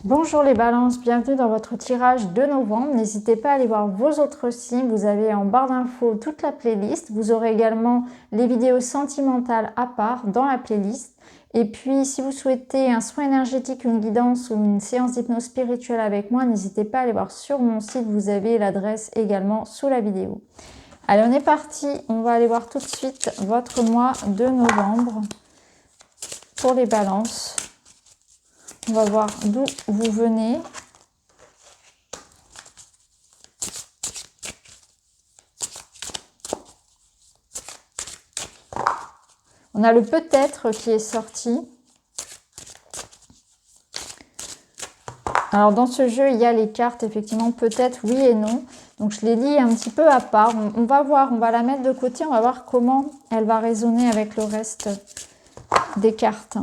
Bonjour les balances, bienvenue dans votre tirage de novembre. N'hésitez pas à aller voir vos autres signes. Vous avez en barre d'infos toute la playlist. Vous aurez également les vidéos sentimentales à part dans la playlist. Et puis si vous souhaitez un soin énergétique, une guidance ou une séance d'hypnose spirituelle avec moi, n'hésitez pas à aller voir sur mon site. Vous avez l'adresse également sous la vidéo. Allez, on est parti. On va aller voir tout de suite votre mois de novembre pour les balances. On va voir d'où vous venez. On a le peut-être qui est sorti. Alors dans ce jeu, il y a les cartes, effectivement, peut-être oui et non. Donc je les lis un petit peu à part. On va voir, on va la mettre de côté, on va voir comment elle va résonner avec le reste des cartes.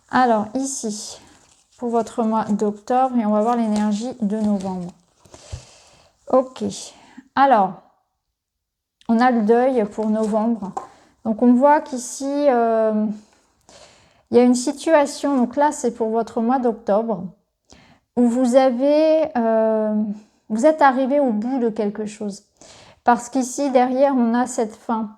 Alors ici, pour votre mois d'octobre, et on va voir l'énergie de novembre. Ok, alors, on a le deuil pour novembre. Donc on voit qu'ici, il y a une situation, donc là c'est pour votre mois d'octobre, où vous êtes arrivé au bout de quelque chose. Parce qu'ici, derrière, on a cette fin.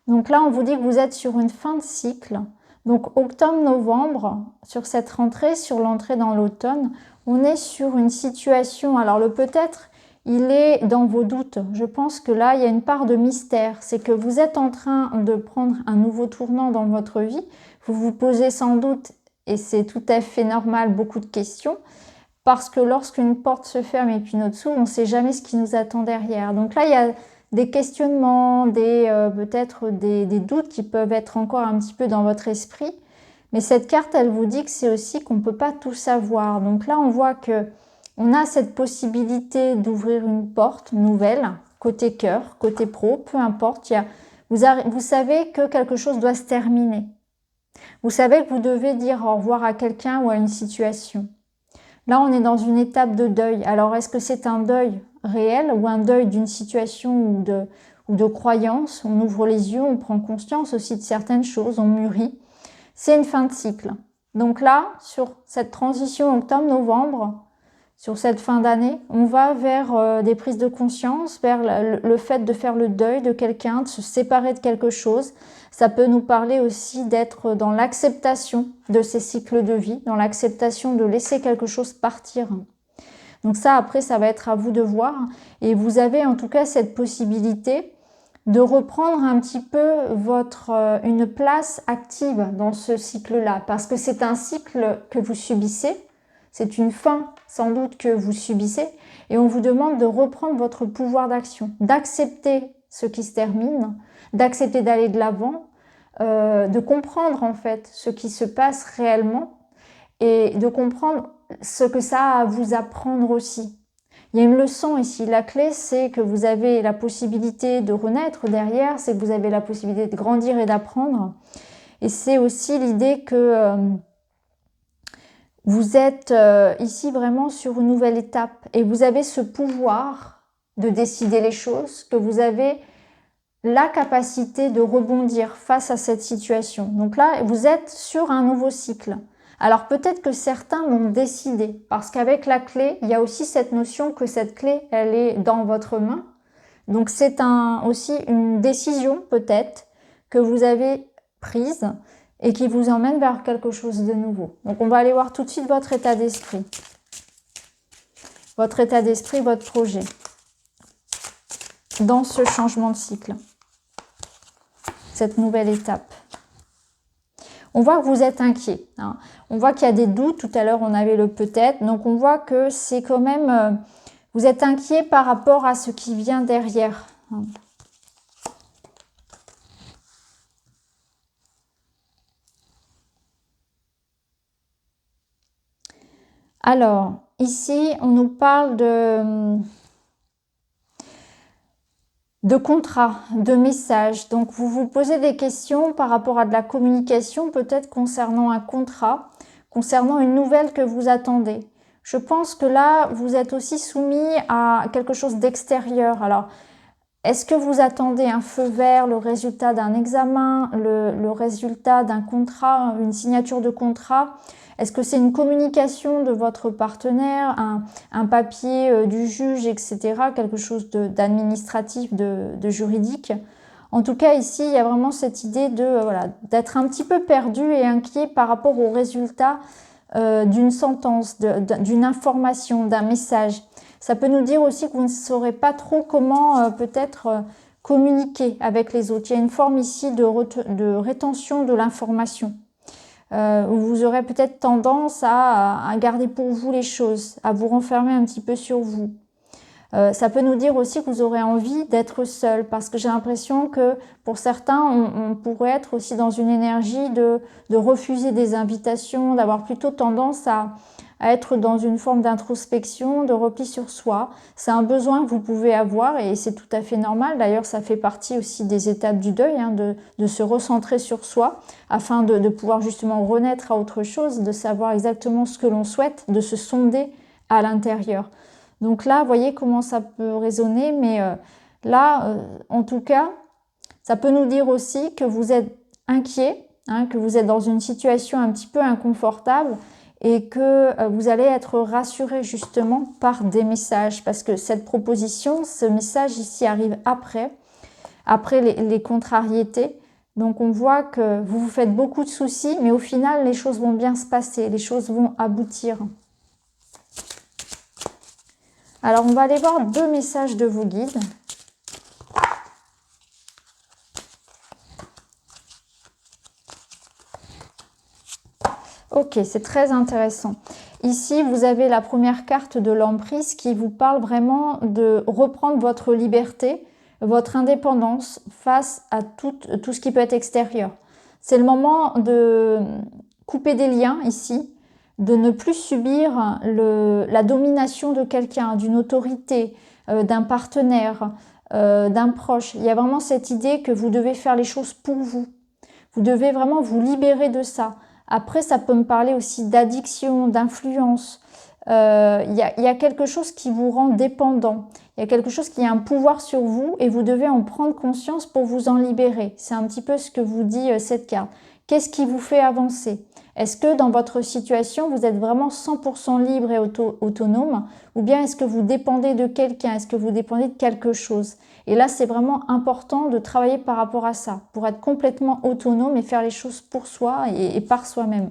Donc là, on vous dit que vous êtes sur une fin de cycle. Donc octobre-novembre, sur cette rentrée, sur l'entrée dans l'automne, on est sur une situation. Alors le peut-être, il est dans vos doutes. Je pense que là, il y a une part de mystère. C'est que vous êtes en train de prendre un nouveau tournant dans votre vie. Vous vous posez sans doute, et c'est tout à fait normal, beaucoup de questions. Parce que lorsqu'une porte se ferme et puis une autre s'ouvre, on ne sait jamais ce qui nous attend derrière. Donc là, il y a des questionnements, peut-être des doutes qui peuvent être encore un petit peu dans votre esprit. Mais cette carte, elle vous dit que c'est aussi qu'on ne peut pas tout savoir. Donc là, on voit que on a cette possibilité d'ouvrir une porte nouvelle, côté cœur, côté pro, peu importe. Vous savez que quelque chose doit se terminer. Vous savez que vous devez dire au revoir à quelqu'un ou à une situation. Là, on est dans une étape de deuil. Alors, est-ce que c'est un deuil réel ou un deuil d'une situation ou de croyance? On ouvre les yeux, on prend conscience aussi de certaines choses, on mûrit. C'est une fin de cycle. Donc là, sur cette transition octobre-novembre, sur cette fin d'année, on va vers des prises de conscience, vers le fait de faire le deuil de quelqu'un, de se séparer de quelque chose. Ça peut nous parler aussi d'être dans l'acceptation de ces cycles de vie, dans l'acceptation de laisser quelque chose partir. Donc ça, après, ça va être à vous de voir. Et vous avez en tout cas cette possibilité de reprendre un petit peu une place active dans ce cycle-là. Parce que c'est un cycle que vous subissez. C'est une fin, sans doute, que vous subissez. Et on vous demande de reprendre votre pouvoir d'action, d'accepter ce qui se termine, d'accepter d'aller de l'avant, de comprendre en fait ce qui se passe réellement et de comprendre ce que ça a à vous apprendre aussi. Il y a une leçon ici. La clé, c'est que vous avez la possibilité de renaître derrière, c'est que vous avez la possibilité de grandir et d'apprendre. Et c'est aussi l'idée que vous êtes ici vraiment sur une nouvelle étape et vous avez ce pouvoir de décider les choses, que vous avez la capacité de rebondir face à cette situation. Donc là, vous êtes sur un nouveau cycle. Alors peut-être que certains l'ont décidé, parce qu'avec la clé, il y a aussi cette notion que cette clé, elle est dans votre main. Donc c'est aussi une décision peut-être que vous avez prise et qui vous emmène vers quelque chose de nouveau. Donc on va aller voir tout de suite votre état d'esprit. Votre état d'esprit, votre projet dans ce changement de cycle. Cette nouvelle étape. On voit que vous êtes inquiet. Hein. On voit qu'il y a des doutes. Tout à l'heure, on avait le peut-être. Donc, on voit que c'est quand même... vous êtes inquiet par rapport à ce qui vient derrière. Hein. Alors, ici, on nous parle de contrat, de message. Donc, vous vous posez des questions par rapport à de la communication, peut-être concernant un contrat, concernant une nouvelle que vous attendez. Je pense que là, vous êtes aussi soumis à quelque chose d'extérieur. Alors, Est-ce que vous attendez un feu vert, le résultat d'un examen, le résultat d'un contrat, une signature de contrat? Est-ce que c'est une communication de votre partenaire, un papier du juge, etc., quelque chose d'administratif, de juridique? En tout cas, ici, il y a vraiment cette idée voilà, d'être un petit peu perdu et inquiet par rapport au résultat d'une sentence, d'une information, d'un message. Ça peut nous dire aussi que vous ne saurez pas trop comment peut-être communiquer avec les autres. Il y a une forme ici de rétention de l'information. Où vous aurez peut-être tendance à garder pour vous les choses, à vous renfermer un petit peu sur vous. Ça peut nous dire aussi que vous aurez envie d'être seul, parce que j'ai l'impression que pour certains, on pourrait être aussi dans une énergie de refuser des invitations, d'avoir plutôt tendance à être dans une forme d'introspection, de repli sur soi. C'est un besoin que vous pouvez avoir et c'est tout à fait normal. D'ailleurs, ça fait partie aussi des étapes du deuil, hein, de se recentrer sur soi afin de pouvoir justement renaître à autre chose, de savoir exactement ce que l'on souhaite, de se sonder à l'intérieur. Donc là, vous voyez comment ça peut résonner, mais là, en tout cas, ça peut nous dire aussi que vous êtes inquiet, hein, que vous êtes dans une situation un petit peu inconfortable et que vous allez être rassuré justement par des messages, parce que cette proposition, ce message ici arrive après les contrariétés. Donc on voit que vous vous faites beaucoup de soucis, mais au final, les choses vont bien se passer, les choses vont aboutir. Alors, on va aller voir 2 messages de vos guides. Ok, c'est très intéressant. Ici, vous avez la première carte de l'emprise qui vous parle vraiment de reprendre votre liberté, votre indépendance face à tout ce qui peut être extérieur. C'est le moment de couper des liens ici, de ne plus subir la domination de quelqu'un, d'une autorité, d'un partenaire, d'un proche. Il y a vraiment cette idée que vous devez faire les choses pour vous. Vous devez vraiment vous libérer de ça. Après, ça peut me parler aussi d'addiction, d'influence. Il y a quelque chose qui vous rend dépendant. Il y a quelque chose qui a un pouvoir sur vous et vous devez en prendre conscience pour vous en libérer. C'est un petit peu ce que vous dit cette carte. Qu'est-ce qui vous fait avancer? Est-ce que dans votre situation, vous êtes vraiment 100% libre et autonome? Ou bien est-ce que vous dépendez de quelqu'un? Est-ce que vous dépendez de quelque chose? Et là, c'est vraiment important de travailler par rapport à ça, pour être complètement autonome et faire les choses pour soi et par soi-même.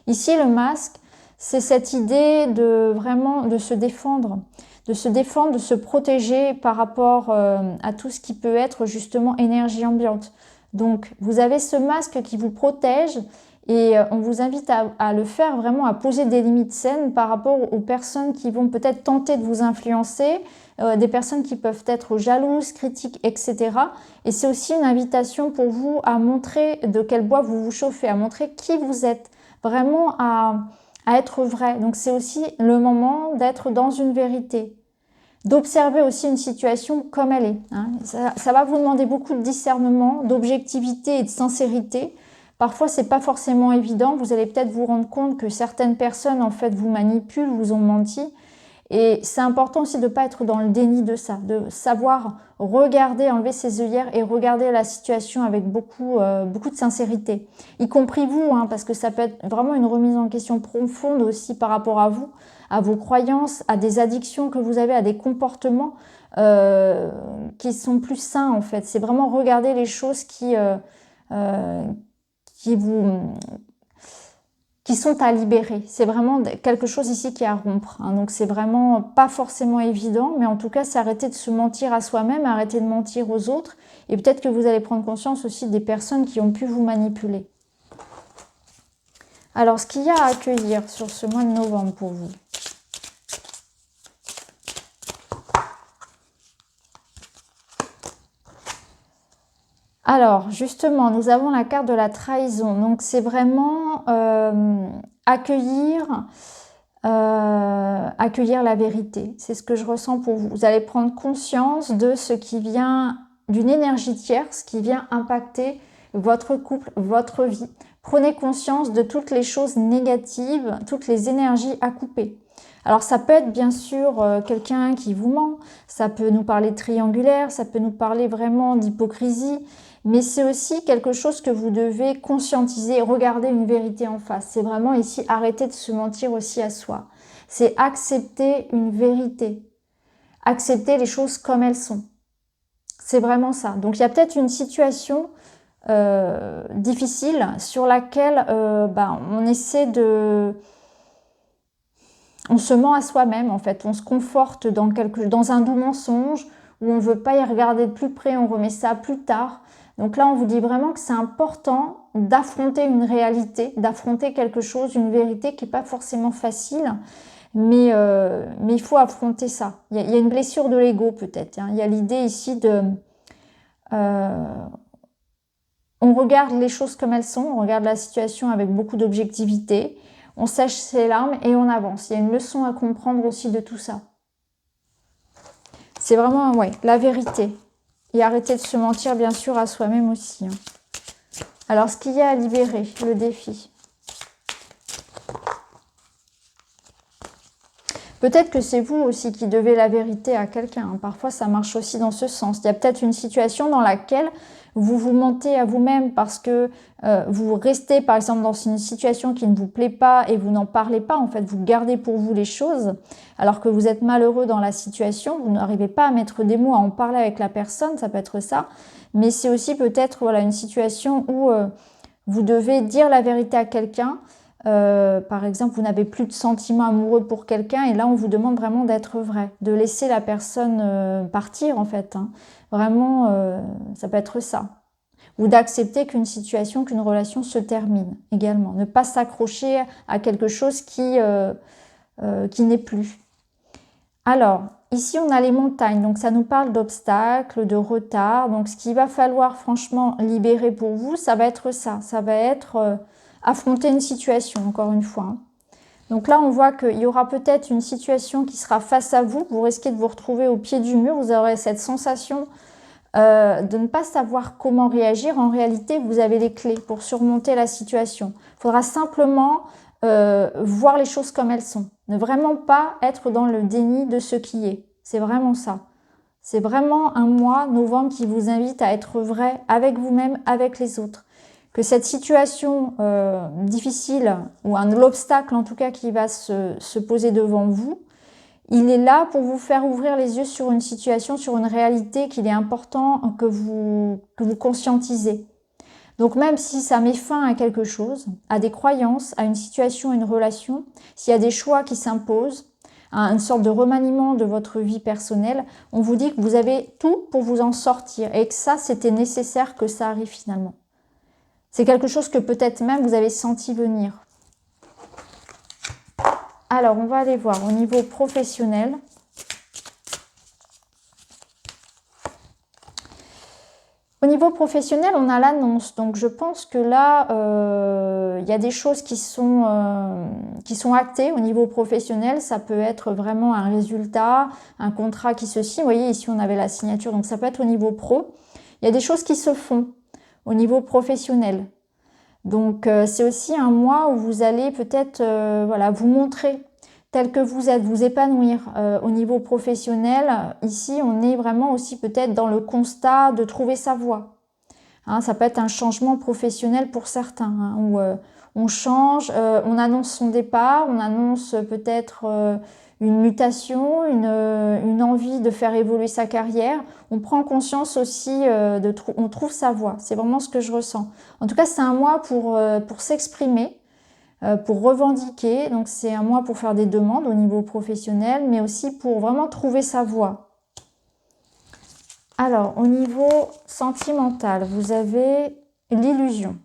Ici, le masque, c'est cette idée de vraiment de se défendre, de se protéger par rapport à tout ce qui peut être justement énergie ambiante. Donc, vous avez ce masque qui vous protège et on vous invite à le faire vraiment, à poser des limites saines par rapport aux personnes qui vont peut-être tenter de vous influencer, des personnes qui peuvent être jalouses, critiques, etc. Et c'est aussi une invitation pour vous à montrer de quel bois vous vous chauffez, à montrer qui vous êtes, vraiment à être vrai. Donc c'est aussi le moment d'être dans une vérité, d'observer aussi une situation comme elle est. Hein. Ça va vous demander beaucoup de discernement, d'objectivité et de sincérité. Parfois, c'est pas forcément évident. Vous allez peut-être vous rendre compte que certaines personnes, en fait, vous manipulent, vous ont menti. Et c'est important aussi de ne pas être dans le déni de ça, de savoir regarder, enlever ses œillères et regarder la situation avec beaucoup de sincérité. Y compris vous, hein, parce que ça peut être vraiment une remise en question profonde aussi par rapport à vous, à vos croyances, à des addictions que vous avez, à des comportements qui sont plus sains en fait. C'est vraiment regarder les choses qui sont à libérer. C'est vraiment quelque chose ici qui est à rompre. Hein. Donc c'est vraiment pas forcément évident, mais en tout cas c'est arrêter de se mentir à soi-même, arrêter de mentir aux autres. Et peut-être que vous allez prendre conscience aussi des personnes qui ont pu vous manipuler. Alors ce qu'il y a à accueillir sur ce mois de novembre pour vous. Alors, justement, nous avons la carte de la trahison. Donc, c'est vraiment accueillir la vérité. C'est ce que je ressens pour vous. Vous allez prendre conscience de ce qui vient d'une énergie tierce, qui vient impacter votre couple, votre vie. Prenez conscience de toutes les choses négatives, toutes les énergies à couper. Alors ça peut être bien sûr quelqu'un qui vous ment, ça peut nous parler de triangulaire, ça peut nous parler vraiment d'hypocrisie, mais c'est aussi quelque chose que vous devez conscientiser, regarder une vérité en face. C'est vraiment ici arrêter de se mentir aussi à soi. C'est accepter une vérité, accepter les choses comme elles sont. C'est vraiment ça. Donc il y a peut-être une situation difficile sur laquelle on essaie de... On se ment à soi-même en fait, on se conforte dans un doux mensonge où on ne veut pas y regarder de plus près, on remet ça plus tard. Donc là on vous dit vraiment que c'est important d'affronter une réalité, d'affronter quelque chose, une vérité qui n'est pas forcément facile, mais il faut affronter ça. Il y a une blessure de l'ego peut-être, hein. Il y a l'idée ici de... on regarde les choses comme elles sont, on regarde la situation avec beaucoup d'objectivité, on sèche ses larmes et on avance. Il y a une leçon à comprendre aussi de tout ça. C'est vraiment, la vérité. Et arrêter de se mentir, bien sûr, à soi-même aussi, hein. Alors, ce qu'il y a à libérer, le défi. Peut-être que c'est vous aussi qui devez la vérité à quelqu'un, hein. Parfois, ça marche aussi dans ce sens. Il y a peut-être une situation dans laquelle vous vous mentez à vous-même parce que vous restez, par exemple, dans une situation qui ne vous plaît pas et vous n'en parlez pas. En fait, vous gardez pour vous les choses alors que vous êtes malheureux dans la situation. Vous n'arrivez pas à mettre des mots, à en parler avec la personne. Ça peut être ça. Mais c'est aussi peut-être une situation où vous devez dire la vérité à quelqu'un. Par exemple, vous n'avez plus de sentiments amoureux pour quelqu'un et là, on vous demande vraiment d'être vrai, de laisser la personne partir en fait, hein. Vraiment, ça peut être ça. Ou d'accepter qu'une situation, qu'une relation se termine également. Ne pas s'accrocher à quelque chose qui n'est plus. Alors, ici, on a les montagnes. Donc, ça nous parle d'obstacles, de retard. Donc, ce qu'il va falloir franchement libérer pour vous, ça va être ça. Ça va être... affronter une situation, encore une fois, hein. Donc là, on voit qu'il y aura peut-être une situation qui sera face à vous. Vous risquez de vous retrouver au pied du mur. Vous aurez cette sensation de ne pas savoir comment réagir. En réalité, vous avez les clés pour surmonter la situation. Il faudra simplement voir les choses comme elles sont. Ne vraiment pas être dans le déni de ce qui est. C'est vraiment ça. C'est vraiment un mois, novembre, qui vous invite à être vrai avec vous-même, avec les autres. Que cette situation difficile, ou l'obstacle en tout cas qui va se poser devant vous, il est là pour vous faire ouvrir les yeux sur une situation, sur une réalité qu'il est important que vous conscientisez. Donc même si ça met fin à quelque chose, à des croyances, à une situation, à une relation, s'il y a des choix qui s'imposent, à une sorte de remaniement de votre vie personnelle, on vous dit que vous avez tout pour vous en sortir et que ça, c'était nécessaire que ça arrive finalement. C'est quelque chose que peut-être même vous avez senti venir. Alors, on va aller voir au niveau professionnel. Au niveau professionnel, on a l'annonce. Donc, je pense que là, il y a des choses qui sont actées au niveau professionnel. Ça peut être vraiment un résultat, un contrat qui se signe. Vous voyez, ici, on avait la signature. Donc, ça peut être au niveau pro. Il y a des choses qui se font au niveau professionnel. Donc, c'est aussi un mois où vous allez peut-être vous montrer tel que vous êtes, vous épanouir au niveau professionnel. Ici, on est vraiment aussi peut-être dans le constat de trouver sa voie. Hein, ça peut être un changement professionnel pour certains, hein, où on change, on annonce son départ, on annonce peut-être une mutation, une envie de faire évoluer sa carrière. On prend conscience aussi, on trouve sa voie. C'est vraiment ce que je ressens. En tout cas, c'est un mois pour s'exprimer, pour revendiquer. Donc, c'est un mois pour faire des demandes au niveau professionnel, mais aussi pour vraiment trouver sa voie. Alors, au niveau sentimental, vous avez l'illusion.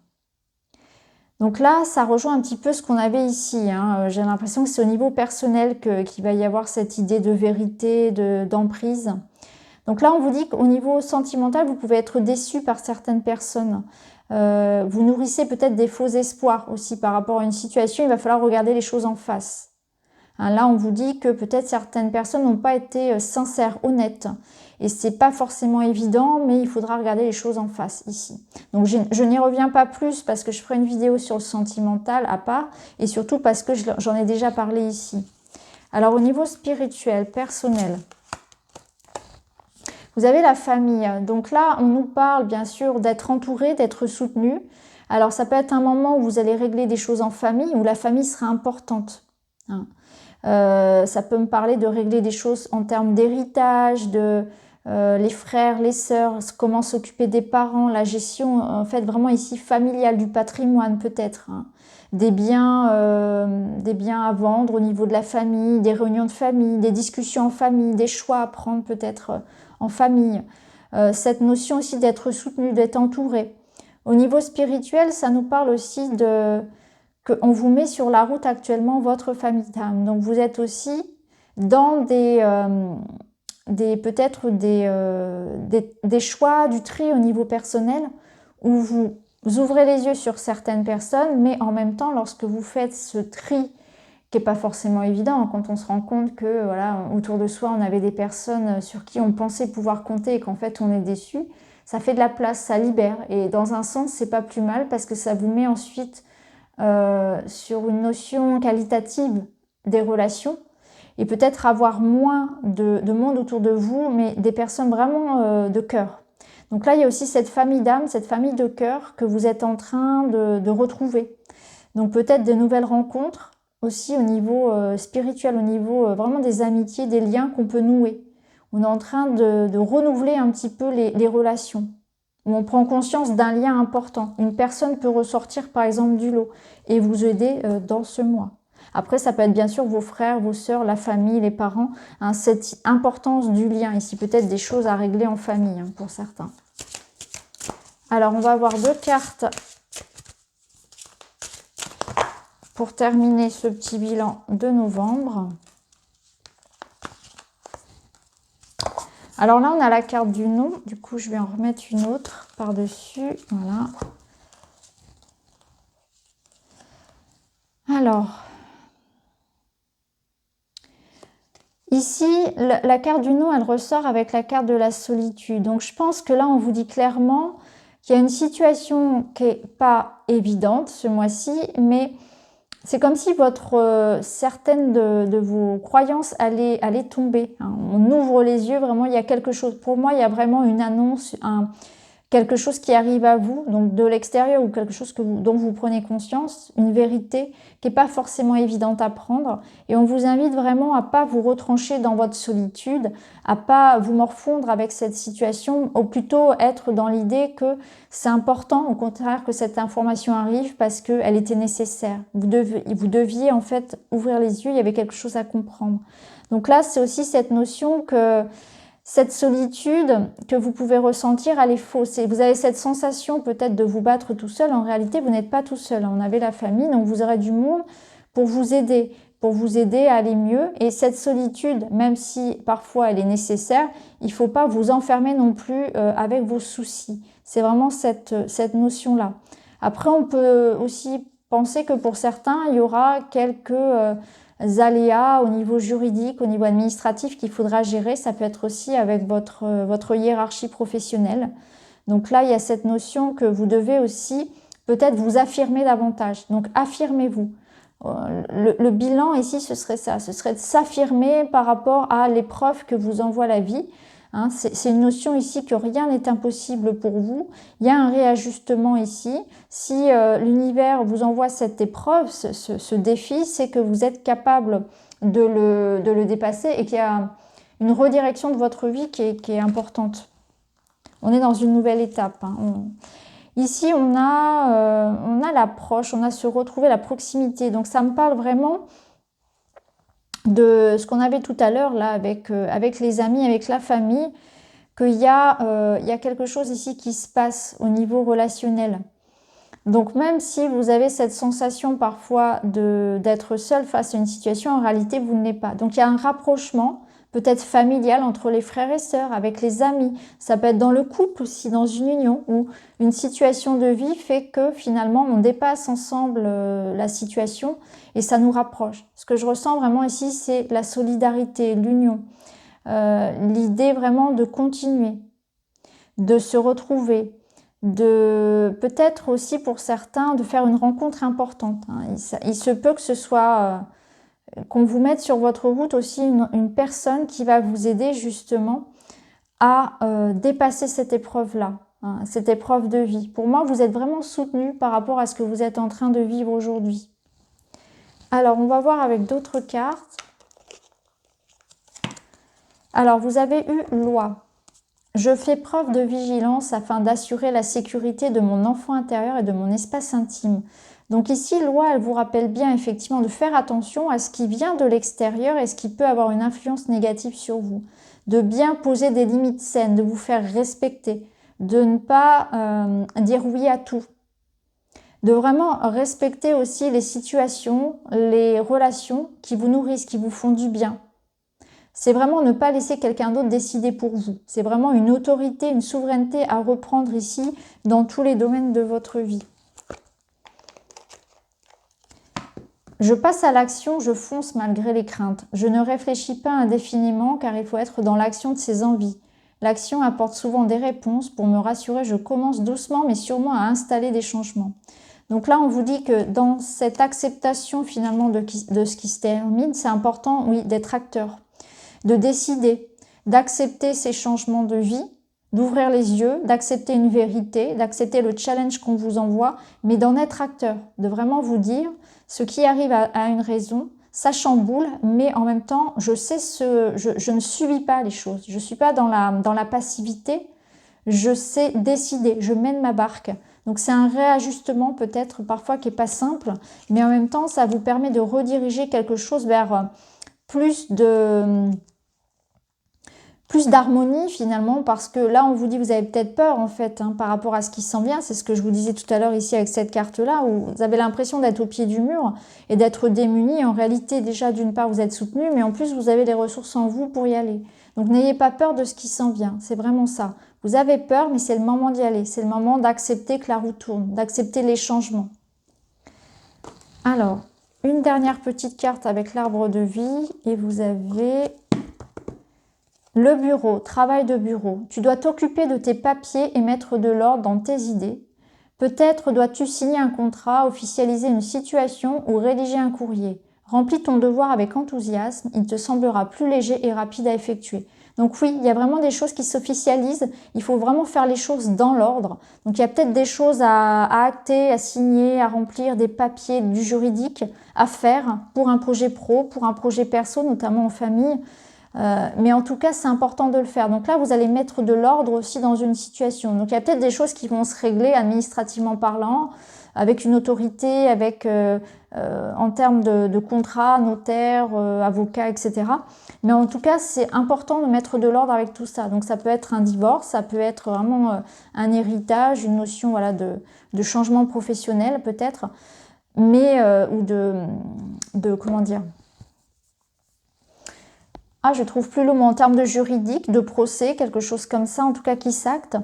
Donc là, ça rejoint un petit peu ce qu'on avait ici, hein. J'ai l'impression que c'est au niveau personnel qu'il va y avoir cette idée de vérité, d'emprise. Donc là, on vous dit qu'au niveau sentimental, vous pouvez être déçu par certaines personnes. Vous nourrissez peut-être des faux espoirs aussi par rapport à une situation. Il va falloir regarder les choses en face. Hein, là, on vous dit que peut-être certaines personnes n'ont pas été sincères, honnêtes. Et c'est pas forcément évident, mais il faudra regarder les choses en face ici. Donc je n'y reviens pas plus parce que je ferai une vidéo sur le sentimental à part et surtout parce que j'en ai déjà parlé ici. Alors, au niveau spirituel, personnel, vous avez la famille. Donc là, on nous parle bien sûr d'être entouré, d'être soutenu. Alors, ça peut être un moment où vous allez régler des choses en famille, où la famille sera importante. Hein. Ça peut me parler de régler des choses en termes d'héritage, de les frères, les sœurs, comment s'occuper des parents, la gestion, en fait, vraiment ici familiale, du patrimoine peut-être. Hein. Des biens à vendre au niveau de la famille, des réunions de famille, des discussions en famille, des choix à prendre peut-être en famille. Cette notion aussi d'être soutenu, d'être entouré. Au niveau spirituel, ça nous parle aussi de qu'on vous met sur la route actuellement votre famille d'âme. Donc vous êtes aussi dans peut-être des choix du tri au niveau personnel où vous ouvrez les yeux sur certaines personnes, mais en même temps, lorsque vous faites ce tri, qui n'est pas forcément évident, quand on se rend compte que voilà, autour de soi, on avait des personnes sur qui on pensait pouvoir compter et qu'en fait, on est déçu, ça fait de la place, ça libère. Et dans un sens, c'est pas plus mal parce que ça vous met ensuite sur une notion qualitative des relations et peut-être avoir moins de monde autour de vous, mais des personnes vraiment de cœur. Donc là, il y a aussi cette famille d'âme, cette famille de cœur que vous êtes en train de retrouver. Donc peut-être de nouvelles rencontres aussi au niveau spirituel, au niveau vraiment des amitiés, des liens qu'on peut nouer. On est en train de renouveler un petit peu les relations, où on prend conscience d'un lien important. Une personne peut ressortir par exemple du lot et vous aider dans ce mois. Après, ça peut être bien sûr vos frères, vos sœurs, la famille, les parents, hein, cette importance du lien. Ici, peut-être des choses à régler en famille hein, pour certains. Alors, on va avoir 2 cartes pour terminer ce petit bilan de novembre. Alors là, on a la carte du non. Du coup, je vais en remettre une autre par-dessus. Voilà. Alors, ici, la carte du non, elle ressort avec la carte de la solitude. Donc, je pense que là, on vous dit clairement qu'il y a une situation qui n'est pas évidente ce mois-ci, mais c'est comme si certaines de vos croyances allaient tomber. Hein. On ouvre les yeux, vraiment, il y a quelque chose. Pour moi, il y a vraiment une annonce, quelque chose qui arrive à vous, donc de l'extérieur ou quelque chose dont vous prenez conscience, une vérité qui n'est pas forcément évidente à prendre. Et on vous invite vraiment à pas vous retrancher dans votre solitude, à pas vous morfondre avec cette situation, ou plutôt être dans l'idée que c'est important, au contraire, que cette information arrive parce qu'elle était nécessaire. Vous deviez en fait ouvrir les yeux, il y avait quelque chose à comprendre. Donc là, c'est aussi cette notion que cette solitude que vous pouvez ressentir, elle est fausse. Et vous avez cette sensation peut-être de vous battre tout seul. En réalité, vous n'êtes pas tout seul. On avait la famille, donc vous aurez du monde pour vous aider à aller mieux. Et cette solitude, même si parfois elle est nécessaire, il ne faut pas vous enfermer non plus avec vos soucis. C'est vraiment cette notion-là. Après, on peut aussi penser que pour certains, il y aura quelques aléas au niveau juridique, au niveau administratif qu'il faudra gérer. Ça peut être aussi avec votre hiérarchie professionnelle. Donc là, il y a cette notion que vous devez aussi peut-être vous affirmer davantage. Donc affirmez-vous. Le bilan ici, ce serait ça. Ce serait de s'affirmer par rapport à l'épreuve que vous envoie la vie. Hein, c'est une notion ici que rien n'est impossible pour vous. Il y a un réajustement ici. Si l'univers vous envoie cette épreuve, ce défi, c'est que vous êtes capable de le dépasser et qu'il y a une redirection de votre vie qui est importante. On est dans une nouvelle étape. Hein. Ici, on a l'approche, on a se retrouver la proximité. Donc, ça me parle vraiment de ce qu'on avait tout à l'heure là avec les amis, avec la famille, qu'il y a quelque chose ici qui se passe au niveau relationnel. Donc même si vous avez cette sensation parfois d'être seul face à une situation, en réalité vous ne l'êtes pas. Donc il y a un rapprochement peut-être familial entre les frères et sœurs, avec les amis. Ça peut être dans le couple aussi, dans une union, où une situation de vie fait que finalement on dépasse ensemble la situation et ça nous rapproche. Ce que je ressens vraiment ici, c'est la solidarité, l'union, l'idée vraiment de continuer, de se retrouver, de peut-être aussi pour certains de faire une rencontre importante. Hein. Il se peut que ce soit qu'on vous mette sur votre route aussi une personne qui va vous aider justement à dépasser cette épreuve-là, hein, cette épreuve de vie. Pour moi, vous êtes vraiment soutenu par rapport à ce que vous êtes en train de vivre aujourd'hui. Alors, on va voir avec d'autres cartes. Alors, vous avez eu loi. Je fais preuve de vigilance afin d'assurer la sécurité de mon enfant intérieur et de mon espace intime. Donc ici, loi, elle vous rappelle bien effectivement de faire attention à ce qui vient de l'extérieur et ce qui peut avoir une influence négative sur vous. De bien poser des limites saines, de vous faire respecter, de ne pas dire oui à tout. De vraiment respecter aussi les situations, les relations qui vous nourrissent, qui vous font du bien. C'est vraiment ne pas laisser quelqu'un d'autre décider pour vous. C'est vraiment une autorité, une souveraineté à reprendre ici dans tous les domaines de votre vie. Je passe à l'action, je fonce malgré les craintes. Je ne réfléchis pas indéfiniment car il faut être dans l'action de ses envies. L'action apporte souvent des réponses. Pour me rassurer, je commence doucement mais sûrement à installer des changements. Donc là, on vous dit que dans cette acceptation finalement de ce qui se termine, c'est important, oui, d'être acteur, de décider, d'accepter ces changements de vie, d'ouvrir les yeux, d'accepter une vérité, d'accepter le challenge qu'on vous envoie, mais d'en être acteur, de vraiment vous dire ce qui arrive à une raison, ça chamboule, mais en même temps, je sais je ne subis pas les choses, je ne suis pas dans la passivité, je sais décider, je mène ma barque. Donc c'est un réajustement peut-être parfois qui n'est pas simple, mais en même temps, ça vous permet de rediriger quelque chose vers plus d'harmonie finalement, parce que là on vous dit vous avez peut-être peur en fait par rapport à ce qui s'en vient, c'est ce que je vous disais tout à l'heure ici avec cette carte là, où vous avez l'impression d'être au pied du mur et d'être démuni. En réalité déjà d'une part vous êtes soutenu, mais en plus vous avez les ressources en vous pour y aller. Donc n'ayez pas peur de ce qui s'en vient, c'est vraiment ça. Vous avez peur, mais c'est le moment d'y aller, c'est le moment d'accepter que la roue tourne, d'accepter les changements. Alors, une dernière petite carte avec l'arbre de vie et vous avez... Le bureau, travail de bureau. Tu dois t'occuper de tes papiers et mettre de l'ordre dans tes idées. Peut-être dois-tu signer un contrat, officialiser une situation ou rédiger un courrier. Remplis ton devoir avec enthousiasme, il te semblera plus léger et rapide à effectuer. Donc oui, il y a vraiment des choses qui s'officialisent, il faut vraiment faire les choses dans l'ordre. Donc il y a peut-être des choses à acter, à signer, à remplir, des papiers, du juridique à faire pour un projet pro, pour un projet perso, notamment en famille. Mais en tout cas, c'est important de le faire. Donc là, vous allez mettre de l'ordre aussi dans une situation. Donc il y a peut-être des choses qui vont se régler administrativement parlant, avec une autorité, avec en termes de contrat, notaire, avocat, etc. Mais en tout cas, c'est important de mettre de l'ordre avec tout ça. Donc ça peut être un divorce, ça peut être vraiment un héritage, une notion voilà, de changement professionnel peut-être, mais ou de comment dire. Ah, je trouve plus le mot en termes de juridique, de procès, quelque chose comme ça, en tout cas qui s'acte.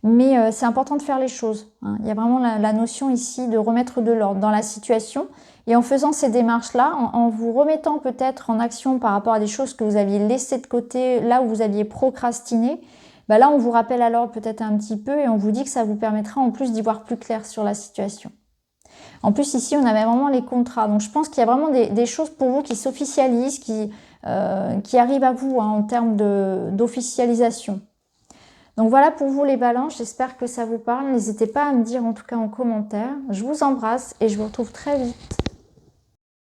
Mais c'est important de faire les choses. Hein. Il y a vraiment la notion ici de remettre de l'ordre dans la situation. Et en faisant ces démarches-là, en vous remettant peut-être en action par rapport à des choses que vous aviez laissées de côté, là où vous aviez procrastiné, bah là on vous rappelle à l'ordre peut-être un petit peu et on vous dit que ça vous permettra en plus d'y voir plus clair sur la situation. En plus ici on avait vraiment les contrats. Donc je pense qu'il y a vraiment des choses pour vous qui s'officialisent, qui arrivent à vous hein, en termes d'officialisation. Donc voilà pour vous les balances, j'espère que ça vous parle. N'hésitez pas à me dire en tout cas en commentaire. Je vous embrasse et je vous retrouve très vite.